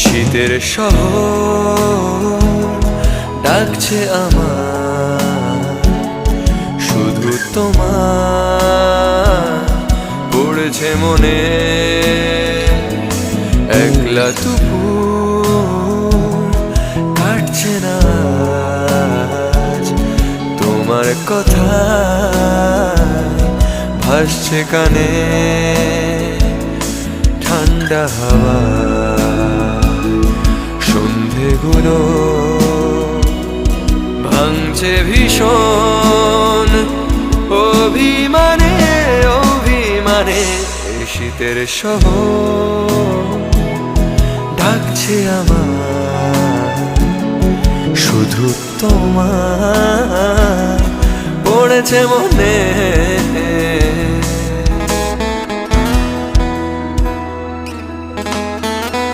শীতের শহর ডাকছে আমার, শুধু তোমার পড়েছে মনে। একলা দুপুর কাটছে না আজ, তোমার কথা ভাসছে কানে। ঠান্ডা হাওয়া সন্ধেগুলো ভাঙছে ভীষণ অভিমানে অভিমানে। শীতের শহর ডাকছে আমার, শুধু তোমার পড়েছে মনে।